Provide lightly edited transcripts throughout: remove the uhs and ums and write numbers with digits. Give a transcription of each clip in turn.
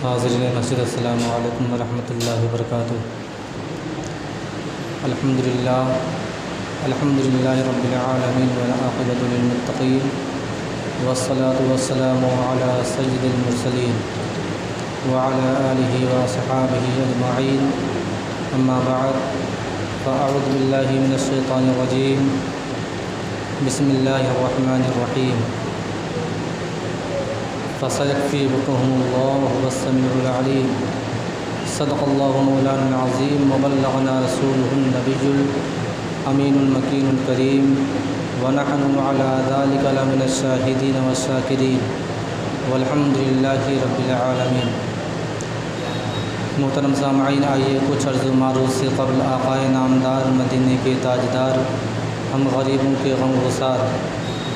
حاضرین مسجد السلام علیکم ورحمۃ اللہ وبرکاتہ۔ الحمدللہ رب العالمین والعاقبۃ للمتقین والصلاة والسلام علی سید المرسلین وعلی آلہ وصحابہ اجمعین، اما بعد فاعوذ باللہ من الشیطان الرجیم، بسم اللہ الرحمن الرحیم۔ فسيكفيكهم الله وهو السميع العليم، صدق الله مولانا العظيم وبلغنا رسوله النبي الأمين المكين الكريم، ونحن على ذلك لمن الشاهدين والشاكرين والحمد لله رب العالمين۔ محترم سامعین، آئیے کچھ عرض و معروض سے قبل آقائے نامدار مدینے کے تاجدار، ہم غریبوں کے غم گسار،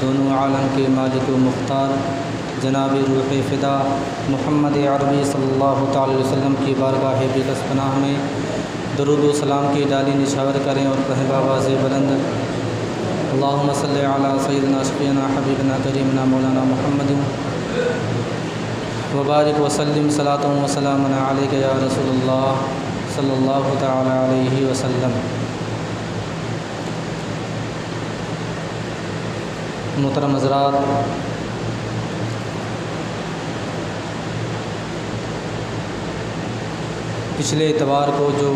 دونوں عالم کے مالک و مختار جناب روح فدا محمد عربی صلی اللہ تعالی وسلم کی بارگاہ بقدس پناہ میں درود و سلام کی ڈالی نشاور کریں اور کہیں بآواز بلند، اللہم صلی علی سیدنا شفیعنا حبیبنا کریمنا مولانا محمد وبارک وسلم صلاۃ و سلام علیک یا رسول اللہ صلی اللہ تعالی علیہ وسلم۔ محترم حضرات، پچھلے اتوار کو جو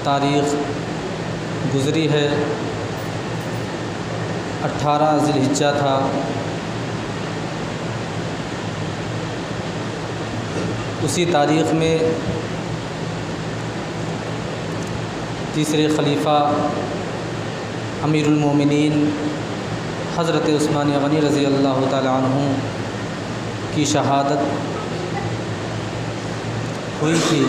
تاریخ گزری ہے 18 ذی الحجہ تھا، اسی تاریخ میں تیسرے خلیفہ امیر المومنین حضرت عثمان غنی رضی اللہ تعالی عنہ کی شہادت ہوئی تھی۔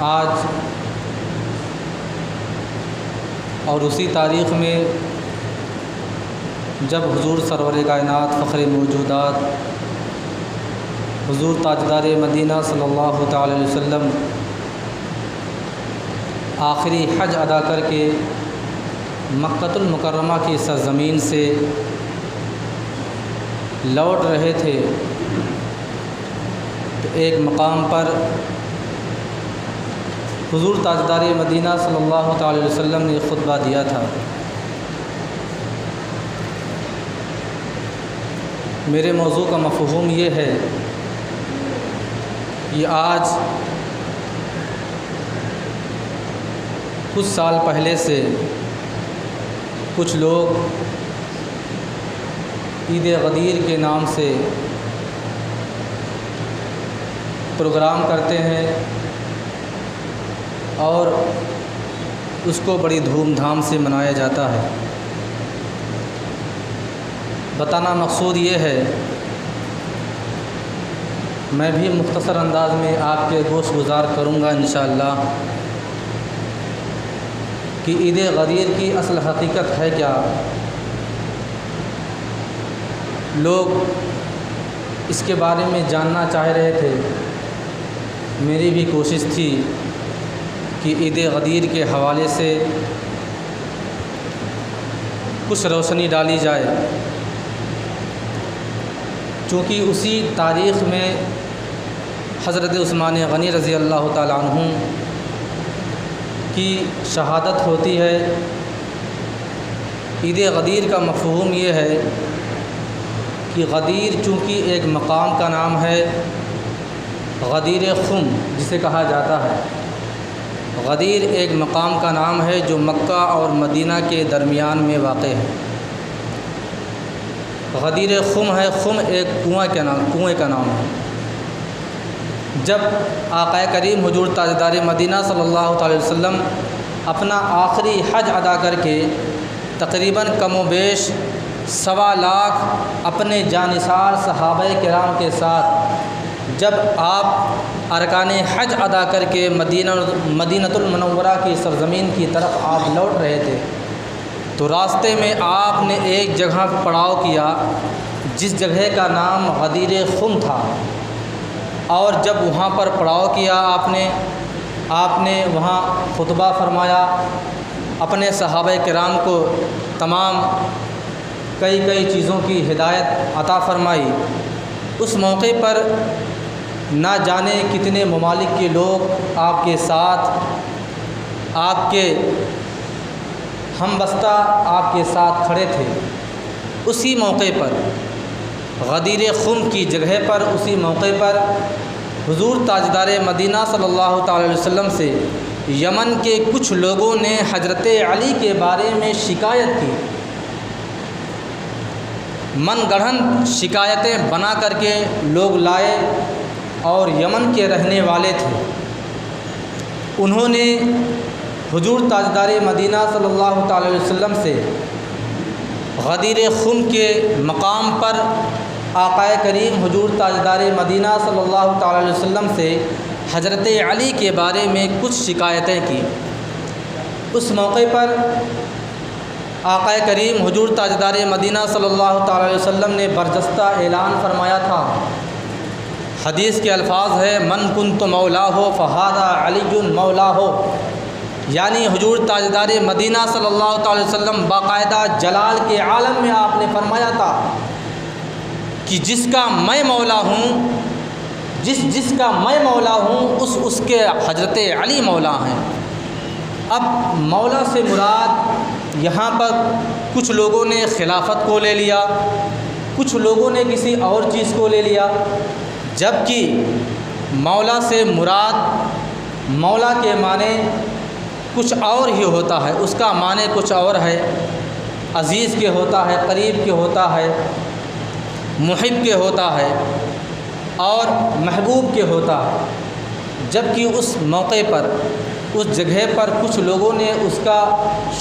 آج اور اسی تاریخ میں جب حضور سرور کائنات فخر موجودات حضور تاجدار مدینہ صلی اللہ تعالی علیہ وسلم آخری حج ادا کر کے مکۃ المکرمہ کی سرزمین سے لوٹ رہے تھے تو ایک مقام پر حضور تاجدار مدینہ صلی اللہ تعالی علیہ وسلم نے خطبہ دیا تھا۔ میرے موضوع کا مفہوم یہ ہے کہ آج کچھ سال پہلے سے کچھ لوگ عید غدیر کے نام سے پروگرام کرتے ہیں اور اس کو بڑی دھوم دھام سے منایا جاتا ہے۔ بتانا مقصود یہ ہے، میں بھی مختصر انداز میں آپ کے گوش گزار کروں گا انشاءاللہ کہ عید غدیر کی اصل حقیقت ہے کیا۔ لوگ اس کے بارے میں جاننا چاہ رہے تھے، میری بھی کوشش تھی کہ عید غدیر کے حوالے سے کچھ روشنی ڈالی جائے، چونکہ اسی تاریخ میں حضرت عثمان غنی رضی اللہ تعالی عنہ کی شہادت ہوتی ہے۔ عید غدیر کا مفہوم یہ ہے کہ غدیر چونکہ ایک مقام کا نام ہے، غدیر خم جسے کہا جاتا ہے، غدیر ایک مقام کا نام ہے جو مکہ اور مدینہ کے درمیان میں واقع ہے۔ غدیر خم ہے، خم ایک کنویں کا نام ہے۔ جب آقا کریم حضور تاجدار مدینہ صلی اللہ تعالی وسلم اپنا آخری حج ادا کر کے تقریباً کم و بیش 1.25 لاکھ اپنے جانثار صحابہ کرام کے ساتھ جب آپ ارکان حج ادا کر کے مدینۃ المنورہ کی سرزمین کی طرف آپ لوٹ رہے تھے تو راستے میں آپ نے ایک جگہ پڑاؤ کیا جس جگہ کا نام غدیر خم تھا، اور جب وہاں پر پڑاؤ کیا آپ نے وہاں خطبہ فرمایا، اپنے صحابہ کرام کو تمام کئی چیزوں کی ہدایت عطا فرمائی، اس موقع پر نہ جانے کتنے ممالک کے لوگ آپ کے ساتھ، آپ کے ہم بستہ آپ کے ساتھ کھڑے تھے۔ اسی موقع پر غدیر خم کی جگہ پر، اسی موقع پر حضور تاجدار مدینہ صلی اللہ تعالی علیہ وسلم سے یمن کے کچھ لوگوں نے حضرت علی کے بارے میں شکایت کی، من گڑھن شکایتیں بنا کر کے لوگ لائے، اور یمن کے رہنے والے تھے۔ انہوں نے حضور تاجدار مدینہ صلی اللہ تعالی علیہ وسلم سے غدیر خم کے مقام پر آقا کریم حضور تاجدار مدینہ صلی اللہ تعالی علیہ وسلم سے حضرت علی کے بارے میں کچھ شکایتیں کی۔ اس موقع پر آقا کریم حضور تاجدار مدینہ صلی اللہ تعالی علیہ وسلم نے برجستہ اعلان فرمایا تھا۔ حدیث کے الفاظ ہے من کنت مولا ہو فہذا علی مولا ہو، یعنی حضور تاجدار مدینہ صلی اللہ تعالی وسلم باقاعدہ جلال کے عالم میں آپ نے فرمایا تھا کہ جس کا میں مولا ہوں، جس کا میں مولا ہوں اس کے حضرت علی مولا ہیں۔ اب مولا سے مراد یہاں پر کچھ لوگوں نے خلافت کو لے لیا، کچھ لوگوں نے کسی اور چیز کو لے لیا، جبکہ مولا سے مراد مولا کے معنی کچھ اور ہی ہوتا ہے، اس کا معنی کچھ اور ہے، عزیز کے ہوتا ہے، قریب کے ہوتا ہے، محب کے ہوتا ہے اور محبوب کے ہوتا ہے۔ جبکہ اس موقع پر، اس جگہ پر کچھ لوگوں نے اس کا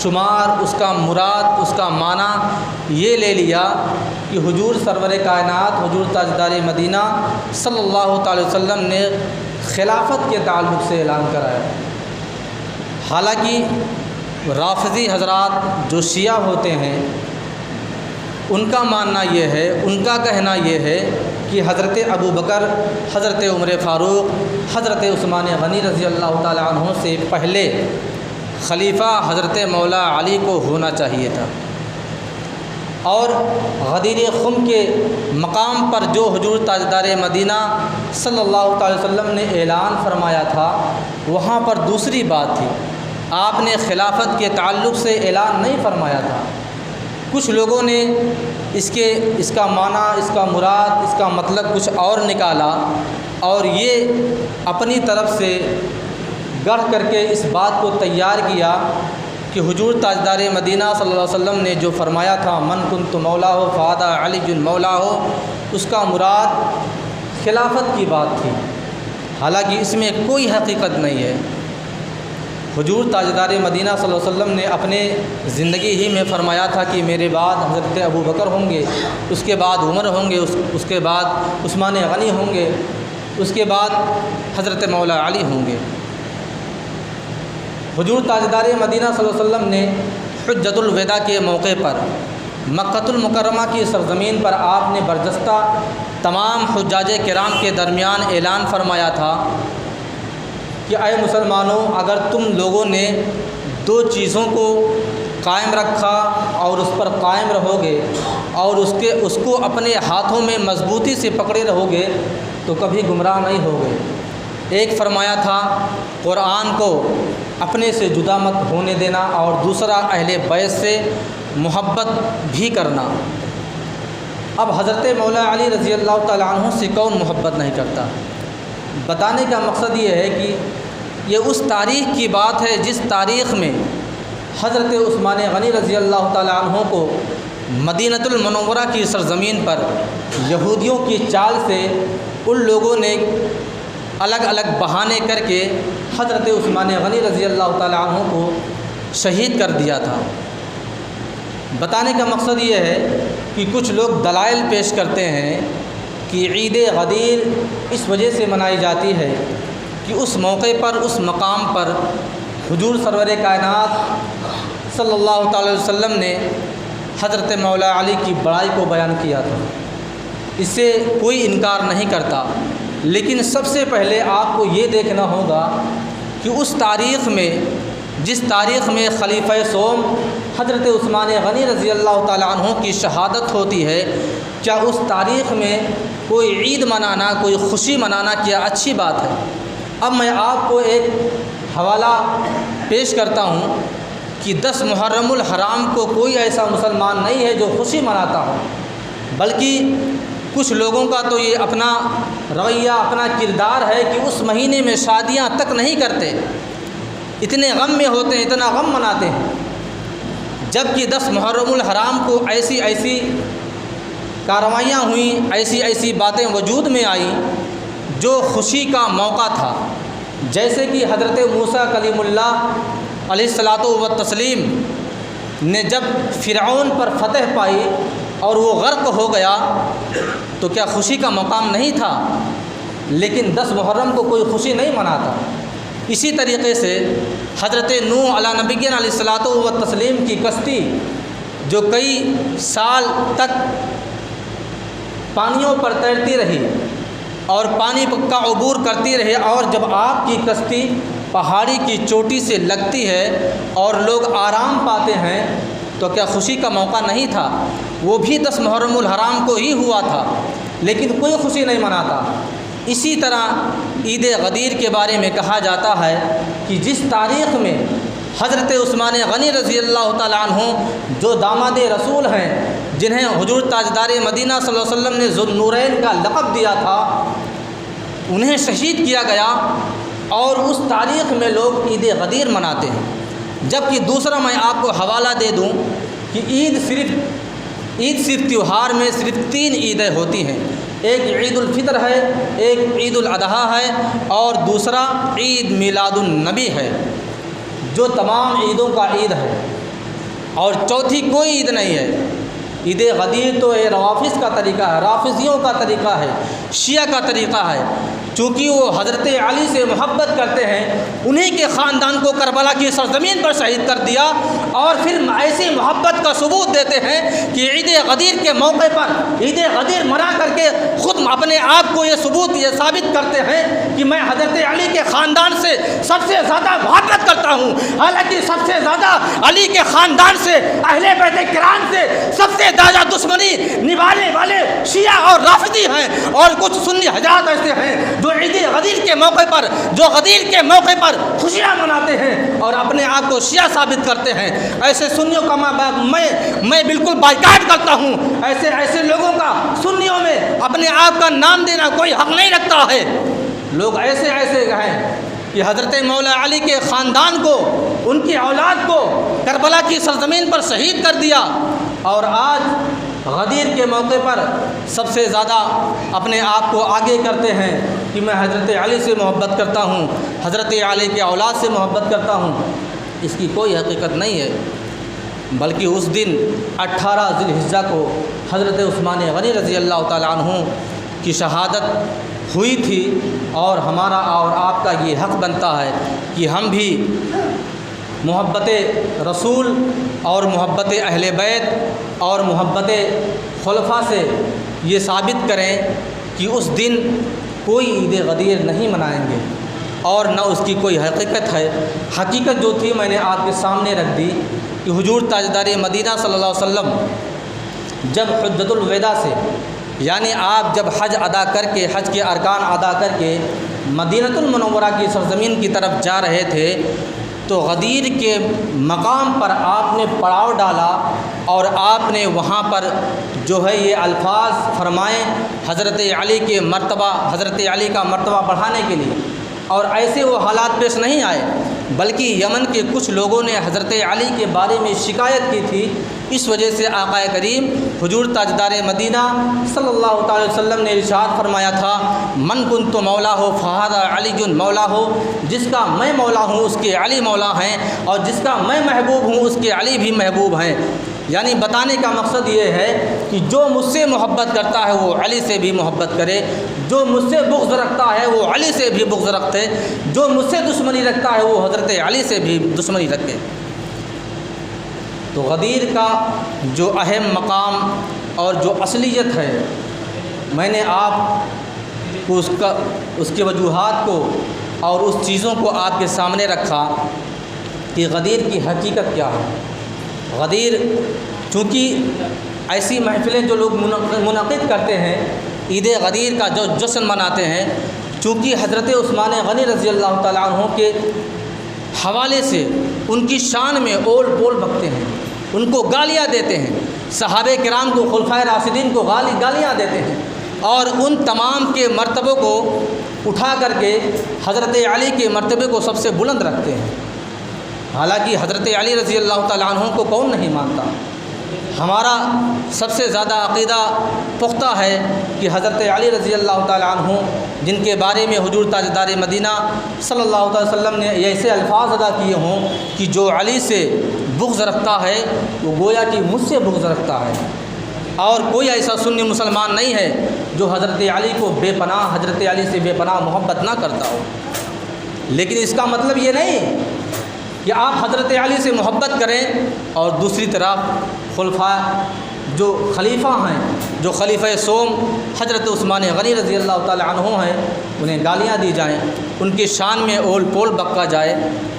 شمار، اس کا مراد، اس کا معنی یہ لے لیا کہ حضور سرور کائنات حضور تاجدار مدینہ صلی اللہ تعالی وسلم نے خلافت کے تعلق سے اعلان کرایا۔ حالانکہ رافضی حضرات جو شیعہ ہوتے ہیں ان کا ماننا یہ ہے، ان کا کہنا یہ ہے کہ حضرت ابو بکر، حضرت عمر فاروق، حضرت عثمان غنی رضی اللہ تعالی عنہ سے پہلے خلیفہ حضرت مولا علی کو ہونا چاہیے تھا، اور غدیر خم کے مقام پر جو حضور تاجدار مدینہ صلی اللہ تعالی وسلم نے اعلان فرمایا تھا وہاں پر دوسری بات تھی، آپ نے خلافت کے تعلق سے اعلان نہیں فرمایا تھا۔ کچھ لوگوں نے اس کا معنی، اس کا مراد، اس کا مطلب کچھ اور نکالا، اور یہ اپنی طرف سے گڑھ کر کے اس بات کو تیار کیا کہ حضور تاجدار مدینہ صلی اللہ علیہ وسلم نے جو فرمایا تھا من کنت مولا ہو فہذا علی مولا ہو، اس کا مراد خلافت کی بات تھی، حالانکہ اس میں کوئی حقیقت نہیں ہے۔ حضور تاجدار مدینہ صلی اللہ علیہ وسلم نے اپنے زندگی ہی میں فرمایا تھا کہ میرے بعد حضرت ابو بکر ہوں گے، اس کے بعد عمر ہوں گے، اس کے بعد عثمان غنی ہوں گے، اس کے بعد حضرت مولا علی ہوں گے۔ حضور تاجدار مدینہ صلی اللہ علیہ وسلم نے حجۃ الوداع کے موقع پر مکۃ المکرمہ کی سرزمین پر آپ نے برجستہ تمام حجاج کرام کے درمیان اعلان فرمایا تھا کہ اے مسلمانوں، اگر تم لوگوں نے دو چیزوں کو قائم رکھا اور اس پر قائم رہو گے اور اس کو اپنے ہاتھوں میں مضبوطی سے پکڑے رہو گے تو کبھی گمراہ نہیں ہوگے۔ ایک فرمایا تھا قرآن کو اپنے سے جدا مت ہونے دینا، اور دوسرا اہل بیت سے محبت بھی کرنا۔ اب حضرت مولا علی رضی اللہ تعالیٰ عنہ سے کون محبت نہیں کرتا؟ بتانے کا مقصد یہ ہے کہ یہ اس تاریخ کی بات ہے جس تاریخ میں حضرت عثمان غنی رضی اللہ تعالیٰ عنہ کو مدینۃ المنورہ کی سرزمین پر یہودیوں کی چال سے ان لوگوں نے الگ الگ بہانے کر کے حضرت عثمان غنی رضی اللہ تعالیٰ عنہ کو شہید کر دیا تھا۔ بتانے کا مقصد یہ ہے کہ کچھ لوگ دلائل پیش کرتے ہیں کہ عید غدیر اس وجہ سے منائی جاتی ہے کہ اس موقع پر، اس مقام پر حضور سرور کائنات صلی اللہ تعالی وسلم نے حضرت مولا علی کی بڑائی کو بیان کیا تھا۔ اس سے کوئی انکار نہیں کرتا، لیکن سب سے پہلے آپ کو یہ دیکھنا ہوگا کہ اس تاریخ میں جس تاریخ میں خلیفہ سوم حضرت عثمان غنی رضی اللہ تعالیٰ عنہ کی شہادت ہوتی ہے، کیا اس تاریخ میں کوئی عید منانا، کوئی خوشی منانا کیا اچھی بات ہے؟ اب میں آپ کو ایک حوالہ پیش کرتا ہوں کہ 10 محرم الحرام کو کوئی ایسا مسلمان نہیں ہے جو خوشی مناتا ہو، بلکہ کچھ لوگوں کا تو یہ اپنا رویہ، اپنا کردار ہے کہ اس مہینے میں شادیاں تک نہیں کرتے، اتنے غم میں ہوتے ہیں، اتنا غم مناتے ہیں، جبکہ 10 محرم الحرام کو ایسی کارروائیاں ہوئیں، ایسی باتیں وجود میں آئیں جو خوشی کا موقع تھا۔ جیسے کہ حضرت موسیٰ کلیم اللہ علیہ الصلاۃ والتسلیم نے جب فرعون پر فتح پائی اور وہ غرق ہو گیا تو کیا خوشی کا مقام نہیں تھا؟ لیکن 10 محرم کو کوئی خوشی نہیں مناتا۔ اسی طریقے سے حضرت نوح علیہ نبینا علیہ الصلاۃ والتسلیم کی کشتی جو کئی سال تک پانیوں پر تیرتی رہی اور پانی کا عبور کرتی رہی، اور جب آپ کی کشتی پہاڑی کی چوٹی سے لگتی ہے اور لوگ آرام پاتے ہیں تو کیا خوشی کا موقع نہیں تھا؟ وہ بھی 10 محرم الحرام کو ہی ہوا تھا، لیکن کوئی خوشی نہیں مناتا۔ اسی طرح عید غدیر کے بارے میں کہا جاتا ہے کہ جس تاریخ میں حضرت عثمان غنی رضی اللہ تعالیٰ عنہ جو داماد رسول ہیں، جنہیں حضور تاجدار مدینہ صلی اللہ علیہ وسلم نے ذو النورین کا لقب دیا تھا، انہیں شہید کیا گیا، اور اس تاریخ میں لوگ عید غدیر مناتے ہیں۔ جبکہ دوسرا میں آپ کو حوالہ دے دوں کہ عید صرف تیوہار میں صرف 3 عیدیں ہوتی ہیں، ایک عید الفطر ہے، ایک عید الاضحیٰ ہے، اور دوسرا عید میلاد النبی ہے، جو تمام عیدوں کا عید ہے، اور چوتھی کوئی عید نہیں ہے۔ عید غدیر تو یہ روافظ کا طریقہ ہے، رافضیوں کا طریقہ ہے، شیعہ کا طریقہ ہے، چونکہ وہ حضرت علی سے محبت کرتے ہیں، انہی کے خاندان کو کربلا کی سرزمین پر شہید کر دیا، اور پھر ایسی محبت کا ثبوت دیتے ہیں کہ عید غدیر کے موقع پر عید غدیر منا کر کے خود اپنے آپ کو یہ ثابت کرتے ہیں کہ میں حضرت علی کے خاندان سے سب سے زیادہ محبت کرتا ہوں، حالانکہ سب سے زیادہ علی کے خاندان سے، اہل بیت کرام سے سب سے زیادہ دشمنی نبھانے والے شیعہ اور رافضی ہیں، اور کچھ سنی حضرات ایسے ہیں جو عید غدیر کے موقع پر خوشیاں مناتے ہیں اور اپنے آپ کو شیعہ ثابت کرتے ہیں۔ ایسے سنیوں کا میں بالکل بائیکاٹ کرتا ہوں، ایسے لوگوں کا سنیوں میں اپنے آپ کا نام دینا کوئی حق نہیں رکھتا ہے۔ لوگ ایسے ہیں کہ حضرت مولا علی کے خاندان کو، ان کی اولاد کو کربلا کی سرزمین پر شہید کر دیا، اور آج غدیر کے موقع پر سب سے زیادہ اپنے آپ کو آگے کرتے ہیں کہ میں حضرت علی سے محبت کرتا ہوں، حضرت علی کے اولاد سے محبت کرتا ہوں۔ اس کی کوئی حقیقت نہیں ہے، بلکہ اس دن 18 ذی الحجہ کو حضرت عثمان غنی رضی اللہ تعالیٰ عنہ کی شہادت ہوئی تھی، اور ہمارا اور آپ کا یہ حق بنتا ہے کہ ہم بھی محبت رسول اور محبت اہل بیت اور محبت خلفاء سے یہ ثابت کریں کہ اس دن کوئی عید غدیر نہیں منائیں گے، اور نہ اس کی کوئی حقیقت ہے۔ حقیقت جو تھی میں نے آپ کے سامنے رکھ دی کہ حضور تاجدار مدینہ صلی اللہ علیہ وسلم جب حجۃ الوداع سے، یعنی آپ جب حج کے ارکان ادا کر کے مدینۃ المنورہ کی سرزمین کی طرف جا رہے تھے، تو غدیر کے مقام پر آپ نے پڑاؤ ڈالا، اور آپ نے وہاں پر جو ہے یہ الفاظ فرمائے حضرت علی کا مرتبہ بڑھانے کے لیے، اور ایسے وہ حالات پیش نہیں آئے، بلکہ یمن کے کچھ لوگوں نے حضرت علی کے بارے میں شکایت کی تھی۔ اس وجہ سے آقا کریم حضور تاجدار مدینہ صلی اللہ تعالی وسلم نے ارشاد فرمایا تھا، من کنت مولا ہو فہذا علی مولا ہو، جس کا میں مولا ہوں اس کے علی مولا ہیں، اور جس کا میں محبوب ہوں اس کے علی بھی محبوب ہیں۔ یعنی بتانے کا مقصد یہ ہے کہ جو مجھ سے محبت کرتا ہے وہ علی سے بھی محبت کرے، جو مجھ سے بغض رکھتا ہے وہ علی سے بھی بغض رکھتے، جو مجھ سے دشمنی رکھتا ہے وہ حضرت علی سے بھی دشمنی رکھے۔ تو غدیر کا جو اہم مقام اور جو اصلیت ہے، میں نے آپ کو اس کے وجوہات کو اور اس چیزوں کو آپ کے سامنے رکھا کہ غدیر کی حقیقت کیا ہے۔ غدیر چونکہ ایسی محفلیں جو لوگ منعقد کرتے ہیں، عید غدیر کا جو جشن مناتے ہیں، چونکہ حضرت عثمان غنی رضی اللہ تعالیٰ عنہ کے حوالے سے ان کی شان میں اول پول بکتے ہیں، ان کو گالیاں دیتے ہیں، صحابہ کرام کو، خلفائے راشدین کو گالیاں دیتے ہیں، اور ان تمام کے مرتبوں کو اٹھا کر کے حضرت علی کے مرتبے کو سب سے بلند رکھتے ہیں۔ حالانکہ حضرت علی رضی اللہ تعالیٰ عنہ کو کون نہیں مانتا؟ ہمارا سب سے زیادہ عقیدہ پختہ ہے کہ حضرت علی رضی اللہ تعالیٰ عنہ، جن کے بارے میں حضور تاجدار مدینہ صلی اللہ علیہ وسلم نے ایسے الفاظ ادا کیے ہوں کہ جو علی سے بغض رکھتا ہے وہ گویا کہ مجھ سے بغض رکھتا ہے، اور کوئی ایسا سنی مسلمان نہیں ہے جو حضرت علی کو بے پناہ، حضرت علی سے بے پناہ محبت نہ کرتا ہو۔ لیکن اس کا مطلب یہ نہیں کہ آپ حضرت علی سے محبت کریں اور دوسری طرف خلفاء جو خلیفہ ہیں، جو خلیفہ سوم حضرت عثمان غنی رضی اللہ تعالی عنہ ہیں، انہیں گالیاں دی جائیں، ان کی شان میں اول پول بکا جائے،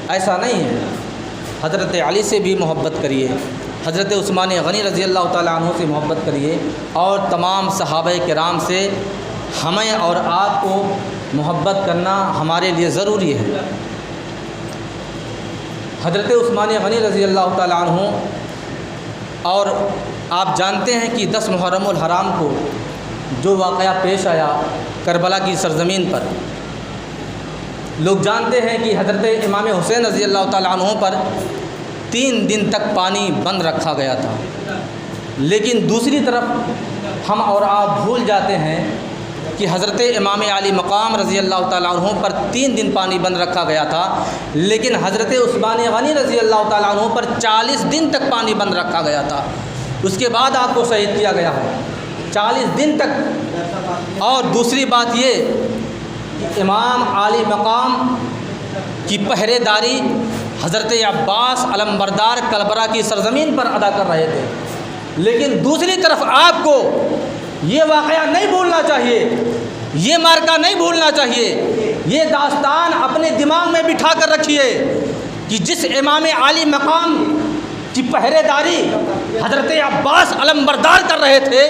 ایسا نہیں ہے۔ حضرت علی سے بھی محبت کریے، حضرت عثمان غنی رضی اللہ تعالی عنہ سے محبت کریے، اور تمام صحابہ کرام سے ہمیں اور آپ کو محبت کرنا ہمارے لیے ضروری ہے۔ حضرت عثمان غنی رضی اللہ تعالی عنہ، اور آپ جانتے ہیں کہ 10 محرم الحرام کو جو واقعہ پیش آیا کربلا کی سرزمین پر، لوگ جانتے ہیں کہ حضرت امام حسین رضی اللہ تعالی عنہ پر 3 دن تک پانی بند رکھا گیا تھا، لیکن دوسری طرف ہم اور آپ بھول جاتے ہیں کہ حضرت امام علی مقام رضی اللہ تعالیٰ عنہ پر 3 دن پانی بند رکھا گیا تھا، لیکن حضرت عثمان غنی رضی اللہ تعالیٰ عنہ پر 40 دن تک پانی بند رکھا گیا تھا۔ اس کے بعد آپ کو شہید کیا گیا ہے 40 دن تک۔ اور دوسری بات یہ کہ امام علی مقام کی پہرے داری حضرت عباس علمبردار کلبرا کی سرزمین پر ادا کر رہے تھے، لیکن دوسری طرف آپ کو یہ واقعہ نہیں بھولنا چاہیے، یہ مارکہ نہیں بھولنا چاہیے، یہ داستان اپنے دماغ میں بٹھا کر رکھیے کہ جس امام علی مقام کی پہرے داری حضرت عباس علمبردار کر رہے تھے،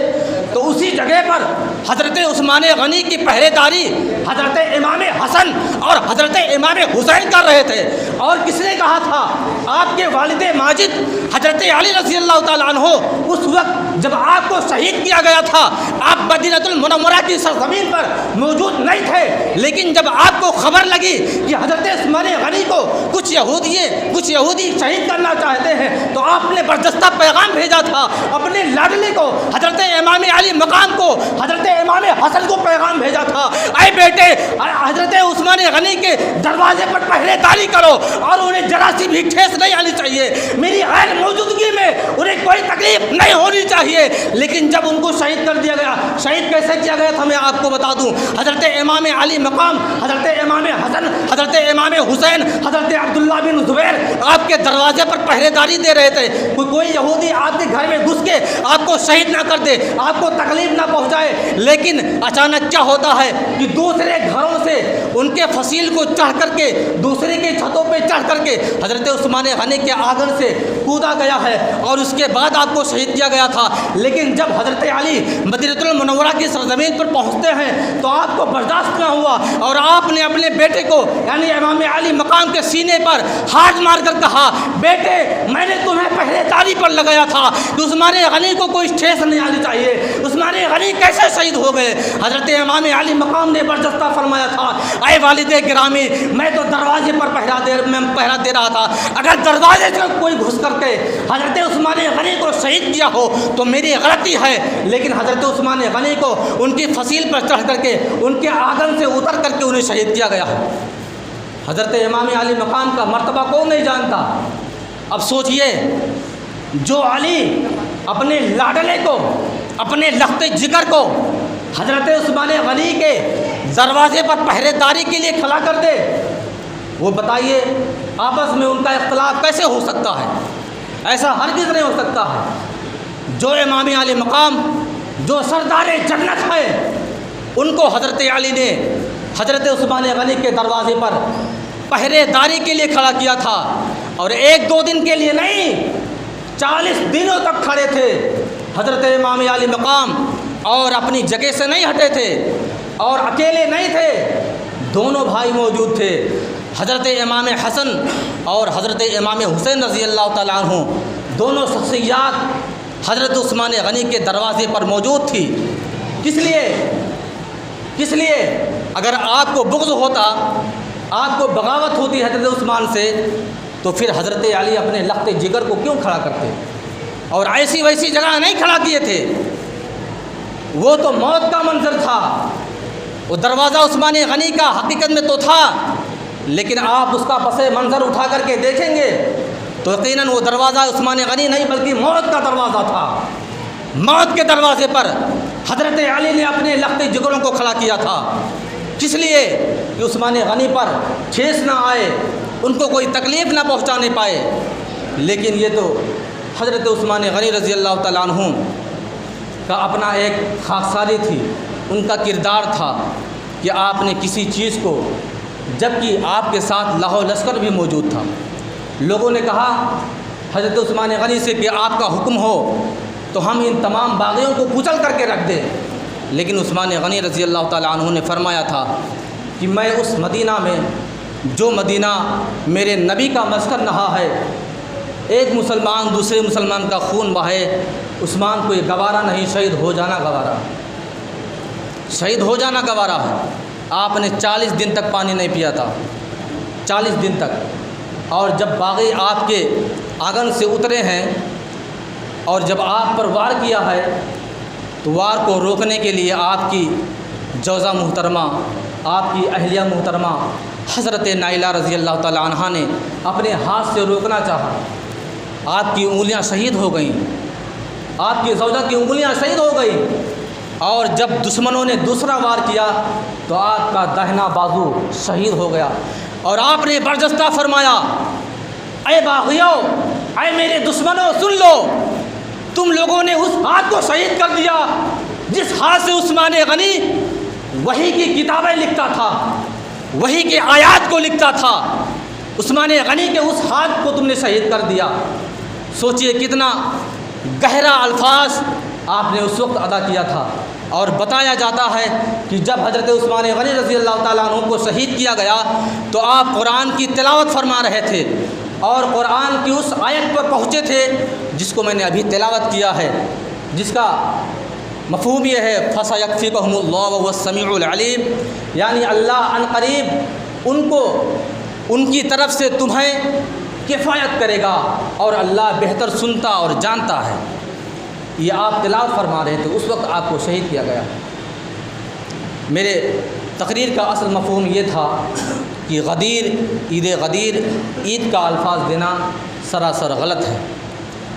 تو اسی جگہ پر حضرت عثمان غنی کی پہرے داری حضرت امام حسن اور حضرت امام حسین کر رہے تھے۔ اور کس نے کہا تھا؟ آپ کے والد ماجد حضرت علی رضی اللہ تعالیٰ عنہ اس وقت جب آپ کو شہید کیا گیا تھا، آپ مدینہ المنورہ کی سرزمین پر موجود نہیں تھے، لیکن جب آپ کو خبر لگی کہ حضرت عثمان غنی کو کچھ یہودی شہید کرنا چاہتے ہیں، تو آپ نے برجستہ پیغام بھیجا تھا اپنے لاڈلے کو، حضرت امام علی مقام کو، حضرت امام حسن کو پیغام بھیجا تھا، اے بیٹے حضرت عثمان غنی کے دروازے پر پہرے داری کرو، اور انہیں ذرا سی بھی ٹھیس نہیں آنی چاہیے، میری غیر موجودگی میں انہیں کوئی تکلیف نہیں ہونی چاہیے۔ لیکن جب ان کو شہید کر دیا گیا، شہید کیسے کیا گیا تھا میں آپ کو بتا دوں۔ حضرت امام علی مقام، حضرت امام حسن، حضرت امام حسین، حضرت عبداللہ بن زبیر آپ کے دروازے پر پہرے داری دے رہے تھے، کوئی یہودی آپ کے گھر میں گھس کے آپ کو شہید نہ کر دے، آپ کو تکلیف نہ پہنچائے۔ لیکن اچانک کیا ہوتا ہے کہ دوسرے گھروں سے ان کے فصیل کو چڑھ کر کے، دوسرے کے چھتوں پہ چڑھ کر کے حضرت عثمان غنی کے آنگن سے کودا گیا ہے، اور اس کے بعد آپ کو شہید کیا گیا تھا۔ لیکن جب حضرت علی مدینہ المنورہ کی سرزمین پر پہنچتے ہیں تو آپ کو برداشت نہ ہوا، اور آپ نے اپنے بیٹے کو یعنی امام علی مقام کے سینے پر ہاتھ مار کر کہا، بیٹے میں نے تمہیں پہرے داری پر لگایا تھا، عثمان غنی کو کوئی ٹھیس نہیں آنی چاہیے، عثمان غنی کیسے شہید ہو گئے؟ حضرت امام علی مقام نے برجستہ فرمایا تھا، اے والد گرامی میں تو دروازے پر پہرا دے رہا تھا، اگر دروازے سے کوئی گھس کر کے حضرت عثمان غنی کو شہید کیا ہو تو میری غلطی ہے، لیکن حضرت عثمان غنی کو ان کی فصیل پر چڑھ کر کے ان کے آنگن سے اتر کر کے انہیں شہید کیا گیا۔ حضرت امام علی مقام کا مرتبہ کون نہیں جانتا؟ اب سوچئے، جو علی اپنے لاڈلے کو، اپنے لخت جگر کو حضرت عثمان غنی کے دروازے پر پہرے داری کے لیے کھڑا کر دے، وہ بتائیے آپس میں ان کا اختلاف کیسے ہو سکتا ہے؟ ایسا ہرگز نہیں ہو سکتا ہے۔ جو امام علی مقام، جو سردار جنت ہے، ان کو حضرت علی نے حضرت عثمان غنی کے دروازے پر پہرے داری کے لیے کھڑا کیا تھا، اور 1-2 دن کے لیے نہیں، 40 دنوں تک کھڑے تھے حضرت امام علی مقام، اور اپنی جگہ سے نہیں ہٹے تھے، اور اکیلے نہیں تھے، دونوں بھائی موجود تھے، حضرت امام حسن اور حضرت امام حسین رضی اللہ تعالیٰ عنہ، دونوں شخصیات حضرت عثمان غنی کے دروازے پر موجود تھی۔ کس لیے اگر آپ کو بغض ہوتا، آپ کو بغاوت ہوتی حضرت عثمان سے، تو پھر حضرت علی اپنے لخت جگر کو کیوں کھڑا کرتے؟ اور ایسی ویسی جگہ نہیں کھڑا کیے تھے، وہ تو موت کا منظر تھا، وہ دروازہ عثمان غنی کا حقیقت میں تو تھا، لیکن آپ اس کا پس منظر اٹھا کر کے دیکھیں گے تو یقیناً وہ دروازہ عثمان غنی نہیں بلکہ موت کا دروازہ تھا۔ موت کے دروازے پر حضرت علی نے اپنے لخت جگروں کو کھڑا کیا تھا، کس لیے کہ عثمان غنی پر ٹھیس نہ آئے، ان کو کوئی تکلیف نہ پہنچانے پائے۔ لیکن یہ تو حضرت عثمان غنی رضی اللہ تعالیٰ عنہ کا اپنا ایک خاکساری تھی، ان کا کردار تھا کہ آپ نے کسی چیز کو، جبکہ آپ کے ساتھ لاہو لشکر بھی موجود تھا، لوگوں نے کہا حضرت عثمان غنی سے کہ آپ کا حکم ہو تو ہم ان تمام باغیوں کو کچل کر کے رکھ دیں، لیکن عثمان غنی رضی اللہ تعالیٰ عنہ نے فرمایا تھا کہ میں اس مدینہ میں، جو مدینہ میرے نبی کا مسکن رہا ہے، ایک مسلمان دوسرے مسلمان کا خون بہائے، عثمان کو یہ گوارا نہیں، شہید ہو جانا گوارا، شہید ہو جانا گوارا ہے۔ آپ نے 40 دن تک پانی نہیں پیا تھا، 40 دن تک، اور جب باغی آپ کے آنگن سے اترے ہیں اور جب آپ پر وار کیا ہے تو وار کو روکنے کے لیے آپ کی جوزہ محترمہ، آپ کی اہلیہ محترمہ حضرت نائلہ رضی اللہ تعالی عنہا نے اپنے ہاتھ سے روکنا چاہا، آپ کی انگلیاں شہید ہو گئیں، آپ کی زوجہ کی انگلیاں شہید ہو گئیں، اور جب دشمنوں نے دوسرا وار کیا تو آپ کا داہنا بازو شہید ہو گیا، اور آپ نے برجستہ فرمایا، اے باغیوں، اے میرے دشمنوں، سن لو، تم لوگوں نے اس ہاتھ کو شہید کر دیا جس ہاتھ سے عثمان غنی وحی کی کتابیں لکھتا تھا، وحی کے آیات کو لکھتا تھا، عثمان غنی کے اس ہاتھ کو تم نے شہید کر دیا۔ سوچئے کتنا گہرا الفاظ آپ نے اس وقت ادا کیا تھا۔ اور بتایا جاتا ہے کہ جب حضرت عثمان غنی رضی اللہ تعالیٰ عنہ کو شہید کیا گیا تو آپ قرآن کی تلاوت فرما رہے تھے، اور قرآن کی اس آیت پر پہنچے تھے جس کو میں نے ابھی تلاوت کیا ہے، جس کا مفہوم یہ ہے فَسَيَكْفِيكَهُمُ اللَّهُ وَهُوَ السَّمِيعُ الْعَلِيمُ، یعنی اللہ عن قریب ان کو ان کی طرف سے تمہیں کفایت کرے گا، اور اللہ بہتر سنتا اور جانتا ہے۔ یہ آپ تلاوت فرما رہے تھے، اس وقت آپ کو شہید کیا گیا۔ میرے تقریر کا اصل مفہوم یہ تھا کہ غدیر، عید کا الفاظ دینا سراسر غلط ہے۔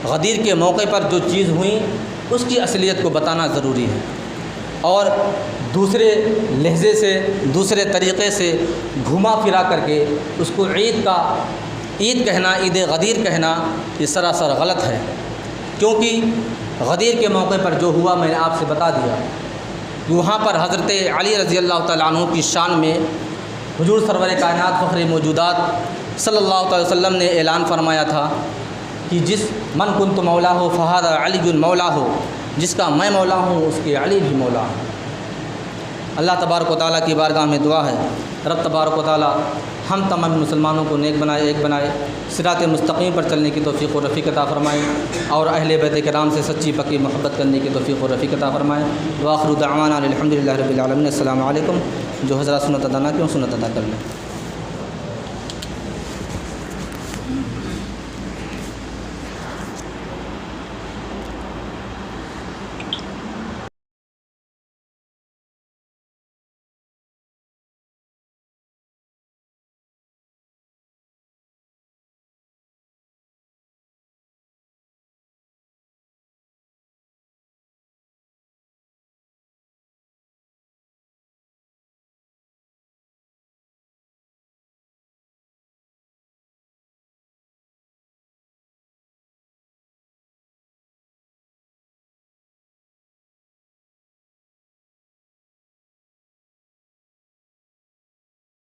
غدیر کے موقع پر جو چیز ہوئی اس کی اصلیت کو بتانا ضروری ہے، اور دوسرے لہجے سے، دوسرے طریقے سے گھما پھرا کر کے اس کو عید کہنا، عید غدیر کہنا، یہ سراسر غلط ہے، کیونکہ غدیر کے موقع پر جو ہوا میں نے آپ سے بتا دیا کہ وہاں پر حضرت علی رضی اللہ تعالیٰ عنہ کی شان میں حضور سرور کائنات فخر موجودات صلی اللہ علیہ وسلم نے اعلان فرمایا تھا کہ جس من کنت مولا ہو فہذا علی مولا ہو، جس کا میں مولا ہوں اس کے علی بھی مولا ہوں۔ اللہ تبارک و تعالیٰ کی بارگاہ میں دعا ہے، رب تبارک و تعالیٰ ہم تمام مسلمانوں کو نیک بنائے، ایک بنائے، صراط مستقیم پر چلنے کی توفیق و رفیق عطا فرمائے، اور اہل بیت کرام سے سچی پکی محبت کرنے کی توفیق و رفیق عطا فرمائے۔ وآخر دعوانا الحمدللہ رب العالمین۔ السلام علیکم۔ جو حضرات سنت ادا نہ کیوں سنت ادا کر لیں۔